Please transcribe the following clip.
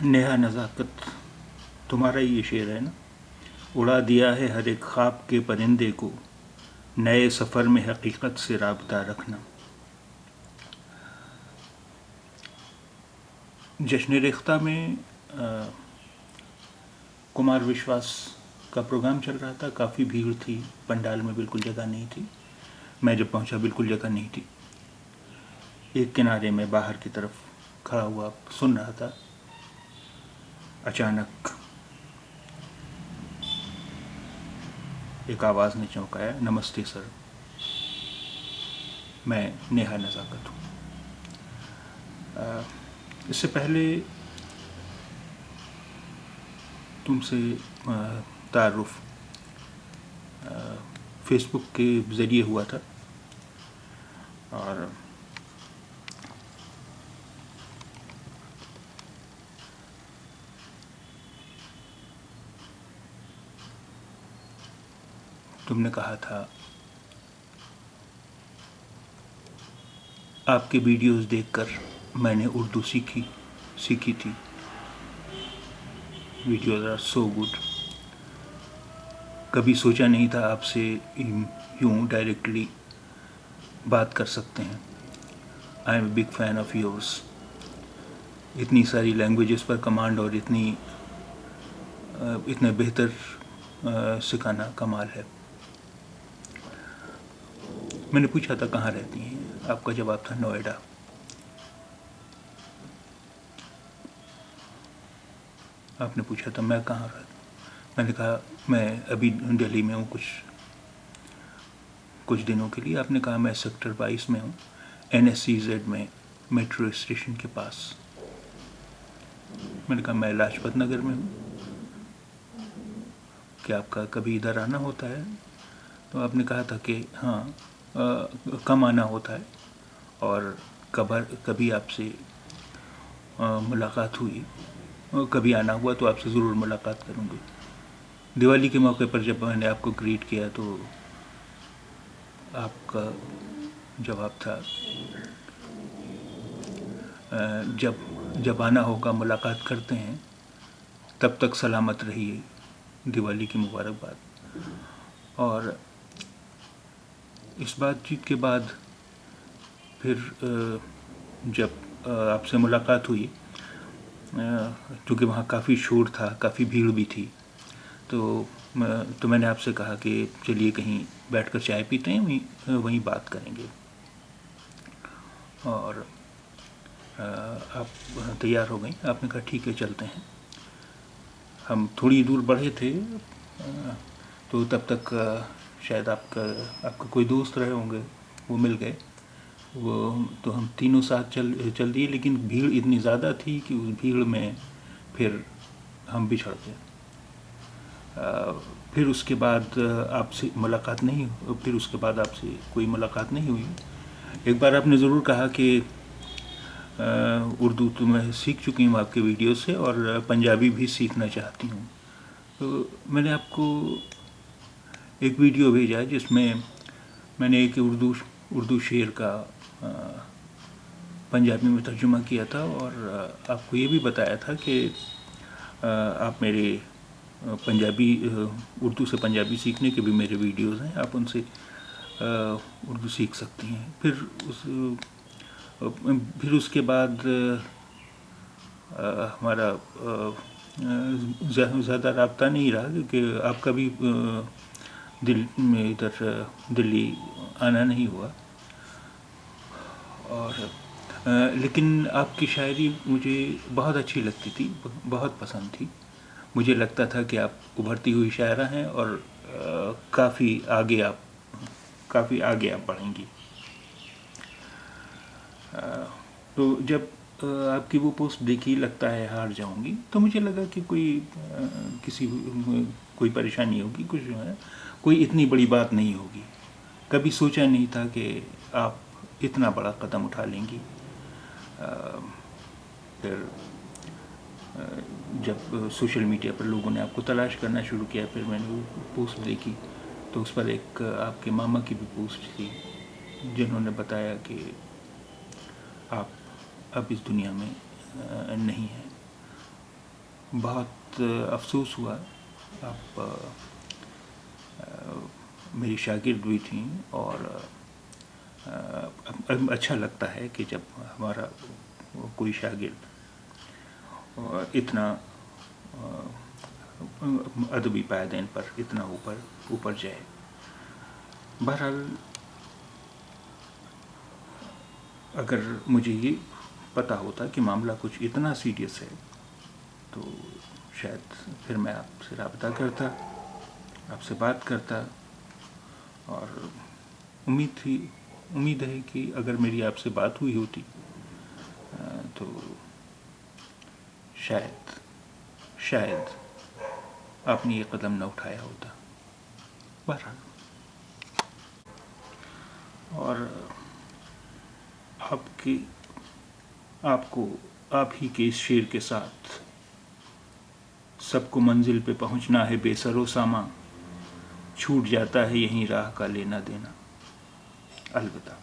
नेहा नज़ाकत, तुम्हारा ये शेर है ना। उड़ा दिया है हर एक ख्वाब के परिंदे को, नए सफ़र में हकीकत से राबता रखना। जश्न रेख्ता में कुमार विश्वास का प्रोग्राम चल रहा था। काफ़ी भीड़ थी, पंडाल में बिल्कुल जगह नहीं थी। मैं जब पहुंचा बिल्कुल जगह नहीं थी। एक किनारे में बाहर की तरफ खड़ा हुआ सुन रहा था। अचानक एक आवाज़ ने चौंकाया, नमस्ते सर, मैं नेहा नज़ाकत हूँ। इससे पहले तुमसे तारुफ फेसबुक के ज़रिए हुआ था और तुमने कहा था आपके वीडियोस देखकर मैंने उर्दू सीखी थी। Videos are so good. कभी सोचा नहीं था आपसे यूँ डायरेक्टली बात कर सकते हैं। I am a big fan of yours. इतनी सारी लैंग्वेजेस पर कमांड और इतने बेहतर सिखाना कमाल है। मैंने पूछा था कहाँ रहती हैं, आपका जवाब था नोएडा। आपने पूछा था मैं कहाँ रहता हूँ, मैंने कहा मैं अभी दिल्ली में हूँ कुछ दिनों के लिए। आपने कहा मैं सेक्टर 22 में हूँ, NSCZ में, मेट्रो स्टेशन के पास। मैंने कहा मैं लाजपत नगर में हूँ, क्या आपका कभी इधर आना होता है? तो आपने कहा था कि हाँ, कम आना होता है और कभी आपसे मुलाकात हुई, कभी आना हुआ तो आपसे ज़रूर मुलाकात करूँगी। दिवाली के मौके पर जब मैंने आपको ग्रीट किया तो आपका जवाब था जब आना होगा मुलाकात करते हैं, तब तक सलामत रहिए, दिवाली की मुबारकबाद। और इस बातचीत के बाद फिर जब आपसे मुलाकात हुई, क्योंकि वहाँ काफ़ी शोर था, काफ़ी भीड़ भी थी, तो मैंने आपसे कहा कि चलिए कहीं बैठकर चाय पीते हैं, वहीं बात करेंगे। और आप तैयार हो गई। आपने कहा ठीक है चलते हैं। हम थोड़ी दूर बढ़े थे तो तब तक शायद आपका कोई दोस्त रहे होंगे, वो मिल गए। वो तो हम तीनों साथ चल दिए, लेकिन भीड़ इतनी ज़्यादा थी कि उस भीड़ में फिर हम बिछड़ गए। फिर उसके बाद आपसे मुलाकात नहीं, फिर उसके बाद आपसे कोई मुलाकात नहीं हुई। एक बार आपने ज़रूर कहा कि उर्दू तो मैं सीख चुकी हूँ आपके वीडियो से और पंजाबी भी सीखना चाहती हूँ। तो मैंने आपको एक वीडियो भेजा है जिसमें मैंने एक उर्दू शेर का पंजाबी में तर्जुमा किया था और आपको ये भी बताया था कि आप मेरे उर्दू से पंजाबी सीखने के भी मेरे वीडियोस हैं, आप उनसे उर्दू सीख सकती हैं। फिर उसके बाद हमारा ज़्यादा राब्ता नहीं रहा, क्योंकि आपका भी दिल्ली आना नहीं हुआ। और लेकिन आपकी शायरी मुझे बहुत अच्छी लगती थी, बहुत पसंद थी। मुझे लगता था कि आप उभरती हुई शायरा हैं और काफ़ी आगे आप बढ़ेंगी। तो जब आपकी वो पोस्ट देखी, लगता है हार जाऊंगी, तो मुझे लगा कि कोई परेशानी होगी, कुछ जो है कोई इतनी बड़ी बात नहीं होगी। कभी सोचा नहीं था कि आप इतना बड़ा कदम उठा लेंगी। फिर जब सोशल मीडिया पर लोगों ने आपको तलाश करना शुरू किया, फिर मैंने वो पोस्ट देखी तो उस पर एक आपके मामा की भी पोस्ट थी, जिन्होंने बताया कि आप अब इस दुनिया में नहीं हैं بہت افسوس ہوا. آپ میری شاگرد بھی تھیں اور اچھا لگتا ہے کہ جب ہمارا کوئی شاگرد اتنا ادبی پائدین پر اتنا اوپر جائے. بہرحال اگر مجھے یہ پتہ ہوتا کہ معاملہ کچھ اتنا سیریس ہے تو شاید پھر میں آپ سے رابطہ کرتا, آپ سے بات کرتا, اور امید ہے کہ اگر میری آپ سے بات ہوئی ہوتی تو شاید آپ نے یہ قدم نہ اٹھایا ہوتا. بہرحال اور آپ ہی کے اس شعر کے ساتھ سب کو منزل پہ پہنچنا ہے بے سر و ساما, چھوٹ جاتا ہے یہیں راہ کا لینا دینا. الوداع.